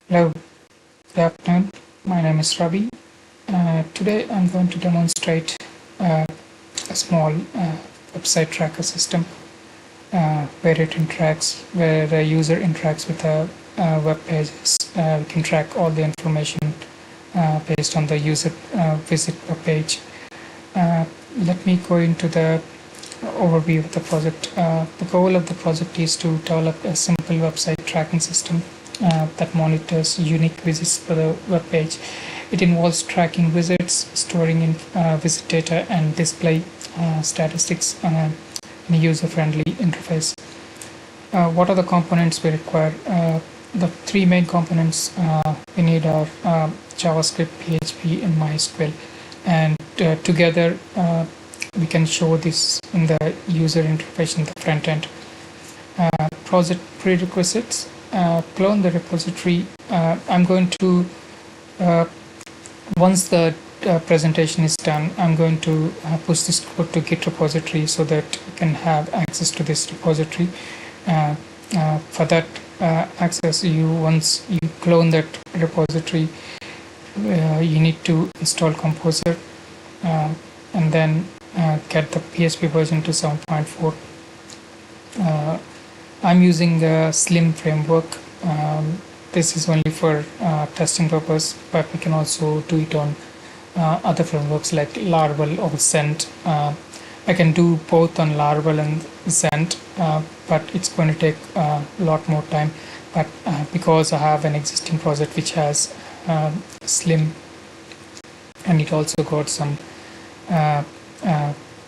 Hello, good afternoon. My name is Ravi. Today I'm going to demonstrate a small website tracker system where the user interacts with the web pages. We can track all the information based on the user visit a page. Let me go into the overview of the project. The goal of the project is to develop a simple website tracking system that monitors unique visits for the web page. It involves tracking visits, storing visit data, and display statistics in a user-friendly interface. What are the components we require? The three main components we need are JavaScript, PHP, and mysql, and together we can show this in the user interface in the front end. Project prerequisites: clone the repository. I'm going to once the presentation is done, I'm going to push this code to Git repository so that you can have access to this repository. For that access, once you clone that repository, you need to install Composer and then get the PHP version to 7.4. I'm using the Slim framework. This is only for testing purpose, but we can also do it on other frameworks like Laravel or Zend. I can do both on Laravel and Zend, but it's going to take a lot more time. But because I have an existing project which has Slim, and it also got some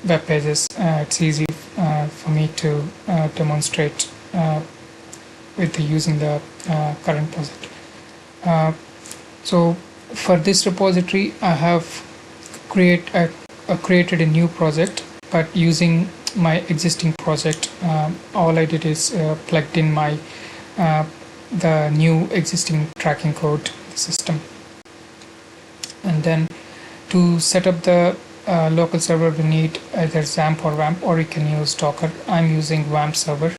web pages, it's easy for me to demonstrate with using the current project. So for this repository, I have created a new project, but using my existing project. All I did is plugged in my the new existing tracking code system, and then to set up the local server, we need either XAMPP or WAMP, or you can use Docker. I'm using WAMP server.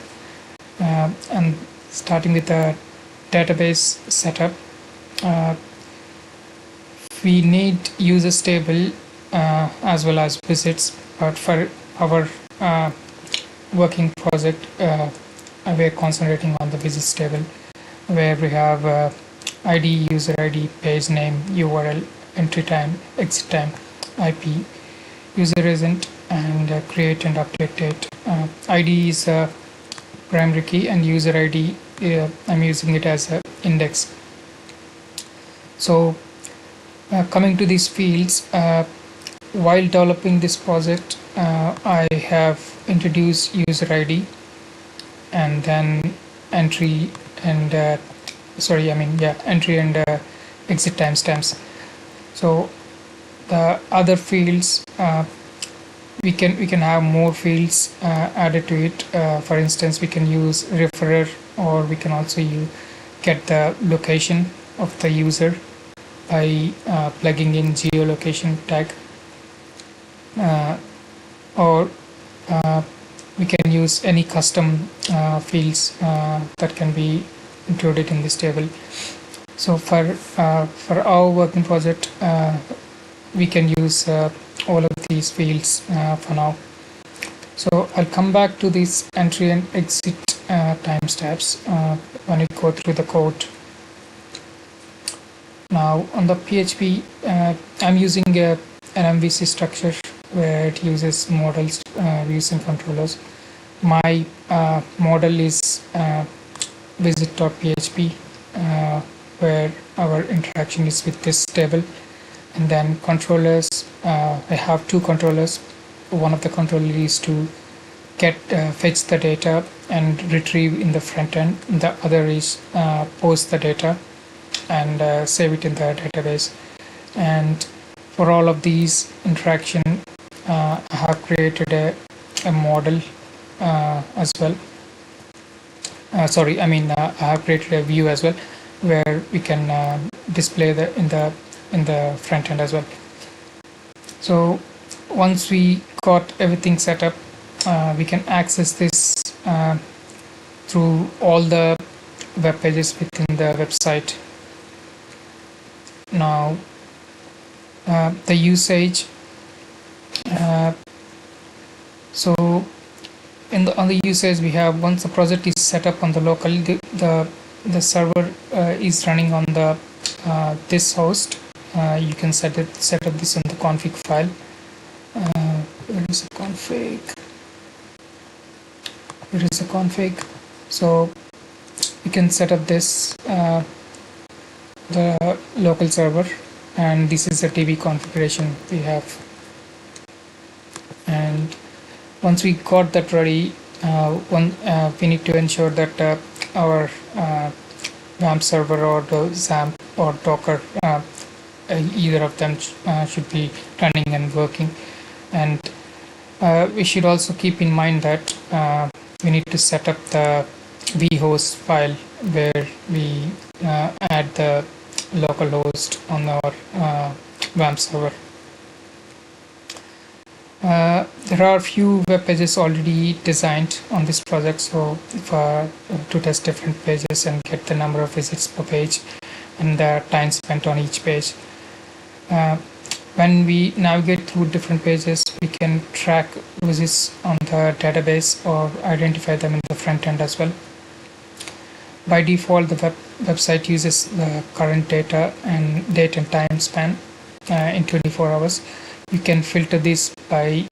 And starting with the database setup, we need users table as well as visits, but for our working project, we're concentrating on the visits table, where we have ID, user ID, page name, URL, entry time, exit time, IP, user agent, and create and update date. ID is a primary key, and user ID, I'm using it as an index. So coming to these fields, while developing this project, I have introduced user ID and then entry and entry and exit timestamps. So the other fields, we can have more fields added to it. For instance, we can use referrer, or we can also get the location of the user by plugging in geolocation tag, or we can use any custom fields that can be included in this table. So for our working project, we can use all of these fields for now. So I'll come back to these entry and exit timestamps when we go through the code. Now on the PHP, I'm using an MVC structure where it uses models, views, and controllers. My model is visit.php, where our interaction is with this table. And then controllers, I have two controllers. One of the controllers is to fetch the data and retrieve in the front end. The other is post the data and save it in the database. And for all of these interaction, I have created a model as well. I have created a view as well, where we can display in the front end as well. So once we got everything set up, we can access this through all the web pages within the website. Now the usage, so on the usage we have, once the project is set up on the local, the server is running on the this host. You can set up this in the config file. Where is the config? Here is the config. So you can set up this the local server, and this is the TV configuration we have. And once we got that ready, we need to ensure that our WAMP server or the XAMPP or Docker, either of them should be running and working. And we should also keep in mind that we need to set up the vhost file where we add the local host on our WAMP server. There are a few web pages already designed on this project, so to test different pages and get the number of visits per page and the time spent on each page. When we navigate through different pages, we can track visits on the database or identify them in the front end as well. By default, the website uses the current date and time span in 24 hours. You can filter this by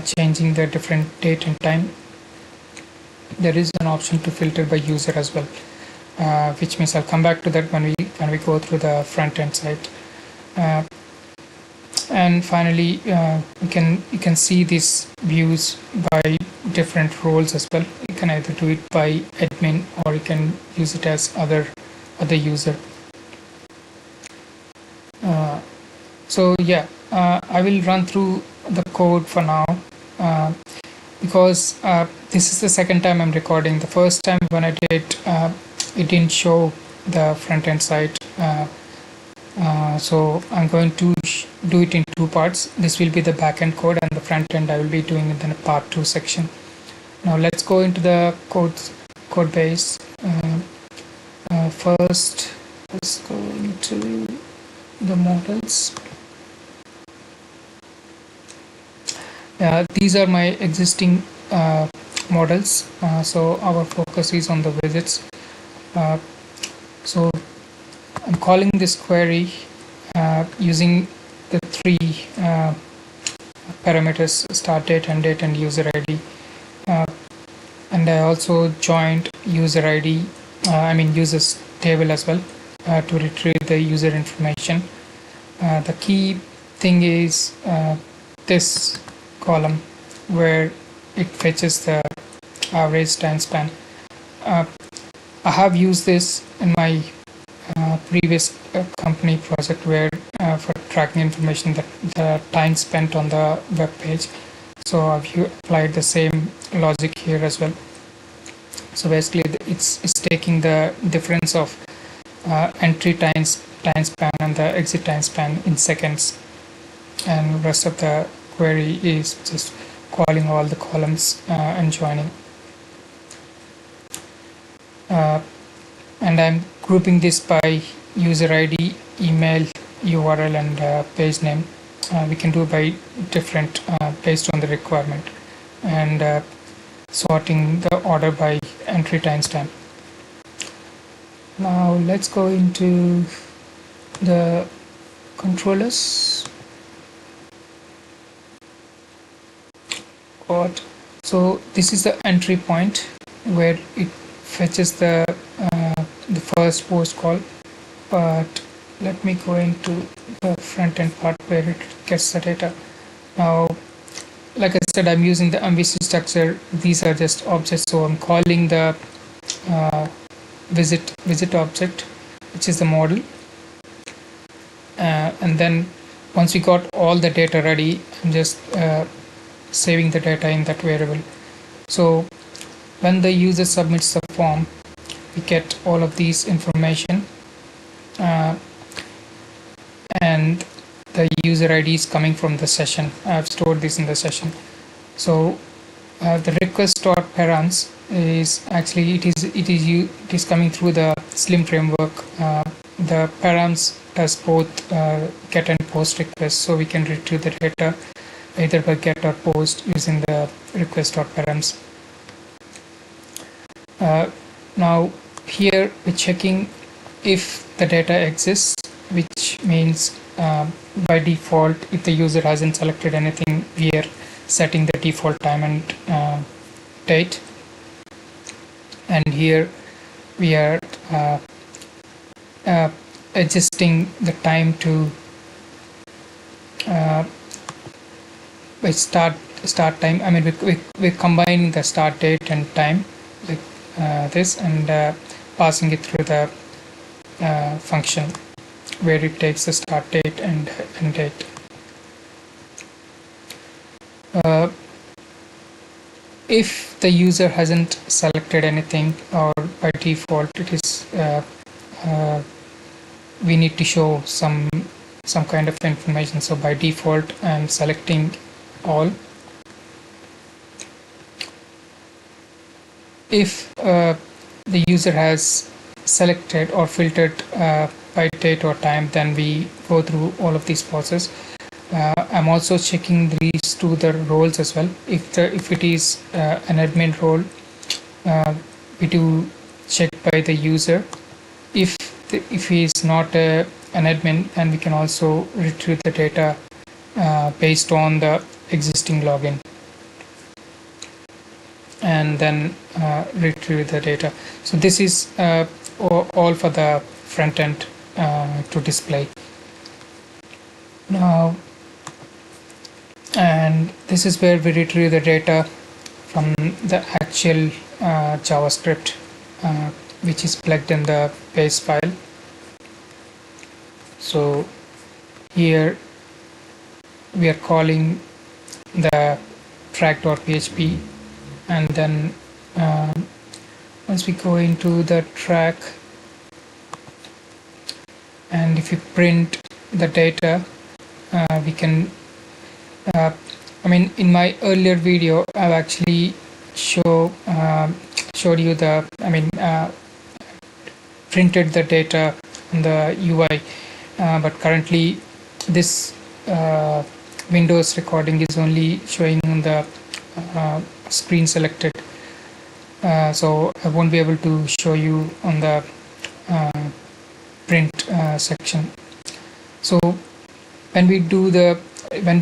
changing the different date and time. There is an option to filter by user as well, which means I'll come back to that when we go through the front end site. And finally, you can see these views by different roles as well. You can either do it by admin or you can use it as other user. So yeah, I will run through the code for now, because this is the second time I'm recording. The first time when I did it didn't show the front end site, so I'm going to do it in two parts. This will be the backend code, and the front end I will be doing it in the part 2 section. Now let's go into the code base. First, let's go into the models. These are my existing models, so our focus is on the visits. So I'm calling this query using the three parameters: start date and user ID. And I also joined user ID, users table as well, to retrieve the user information. The key thing is this column where it fetches the average time span. I have used this in my previous company project where for tracking information that the time spent on the web page. So I've applied the same logic here as well. So basically it's taking the difference of entry time span and the exit time span in seconds, and rest of the query is just calling all the columns and joining. And I'm grouping this by user ID, email, URL, and page name. We can do by different based on the requirement, and sorting the order by entry timestamp. Now let's go into the controllers. So this is the entry point where it fetches the first post call, but let me go into the front end part where it gets the data. Now, like I said, I'm using the MVC structure. These are just objects, so I'm calling the visit object, which is the model, and then once we got all the data ready, I'm just saving the data in that variable. So when the user submits the form, we get all of these information, and the user ID is coming from the session. I've stored this in the session. So the request.params is actually it is coming through the Slim framework. The params does both get and post requests, so we can retrieve the data either by get or post using the request.params. Now here we're checking if the data exists, which means by default, if the user hasn't selected anything, we are setting the default time and date, and here we are adjusting the time to by start time. I mean, we're combining the start date and time with this and passing it through the function where it takes the start date and date. If the user hasn't selected anything, or by default it is we need to show some kind of information, so by default I'm selecting all. If the user has selected or filtered by date or time, then we go through all of these processes. I'm also checking these to the roles as well. If it is an admin role, we do check by the user. If he is not an admin, then we can also retrieve the data based on the existing login, and then retrieve the data. So this is all for the front end to display. Now, and this is where we retrieve the data from the actual JavaScript which is plugged in the base file. So here we are calling the track.php, and then once we go into the track, and if you print the data, we can I mean, in my earlier video I've actually showed you the printed the data on the UI, but currently this Windows recording is only showing on the screen selected, so I won't be able to show you on the print section. So when we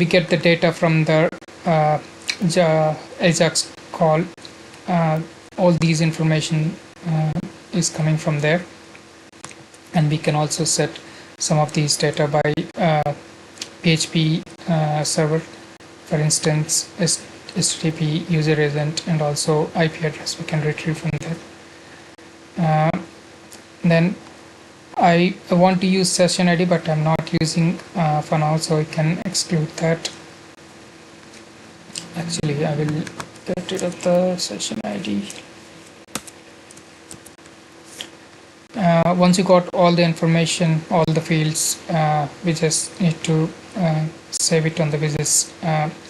get the data from the Ajax call, all these information is coming from there, and we can also set some of these data by PHP server, for instance HTTP user agent, and also IP address we can retrieve from there. Then I want to use session ID, but I'm not using for now, so I can exclude that. Actually, I will get rid of the session ID. Once you got all the information, all the fields, we just need to save it on the widgets,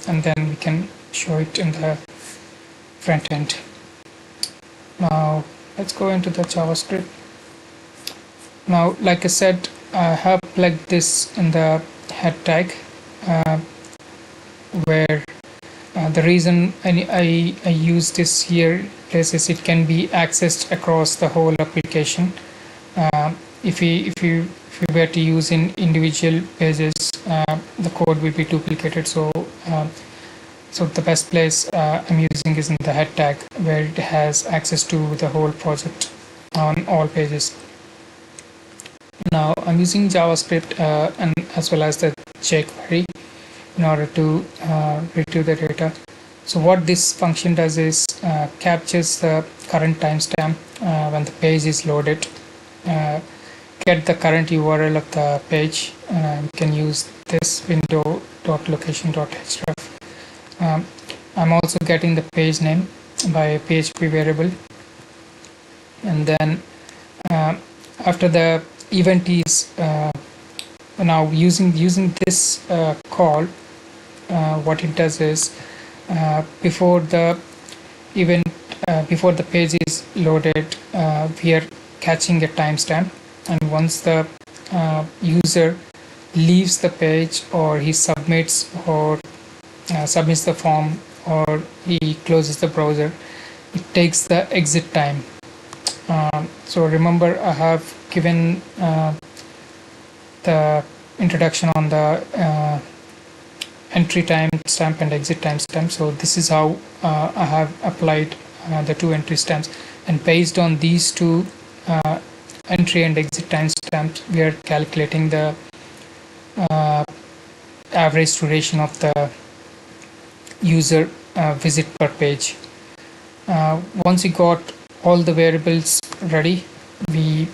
and then we can show it in the front end. Now let's go into the JavaScript. Now, like I said, I have plugged this in the head tag, where the reason I use this here is it can be accessed across the whole application. If you were to use in individual pages, the code will be duplicated. So the best place I'm using is in the head tag, where it has access to the whole project on all pages. Now I'm using JavaScript and as well as the jQuery in order to retrieve the data. So what this function does is captures the current timestamp when the page is loaded, get the current URL of the page. You can use this window.location.href. I'm also getting the page name by a PHP variable, and then after the event is now using this call, what it does is before the event before the page is loaded, we are catching a timestamp, and once the user leaves the page, or he submits or submits the form, or he closes the browser, it takes the exit time. So remember, I have given the introduction on the entry timestamp and exit timestamp. So this is how I have applied the two entry stamps, and based on these two entry and exit timestamps, we are calculating the average duration of the user visit per page. Once we got all the variables ready, we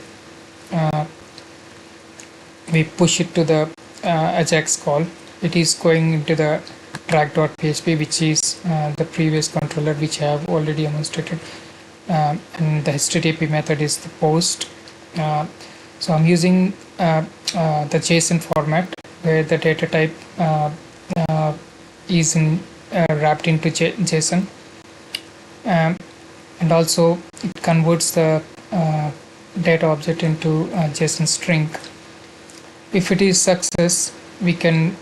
push it to the ajax call. It is going into the track.php, which is the previous controller which I have already demonstrated, and the HTTP method is the post. So I'm using the JSON format, where the data type is wrapped into JSON, and also it converts the data object into a JSON string. If it is success, we can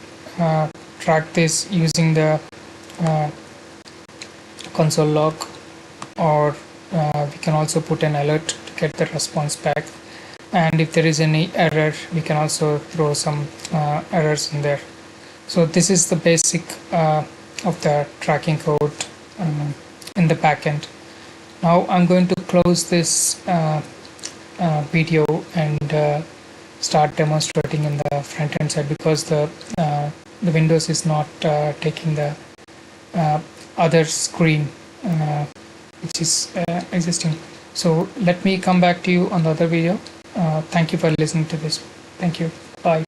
track this using the console log, or we can also put an alert to get the response back. And if there is any error, we can also throw some errors in there. So this is the basic of the tracking code in the backend. Now I'm going to close this video and start demonstrating in the front end side, because the Windows is not taking the other screen which is existing. So let me come back to you on the other video. Thank you for listening to this. Thank you. Bye.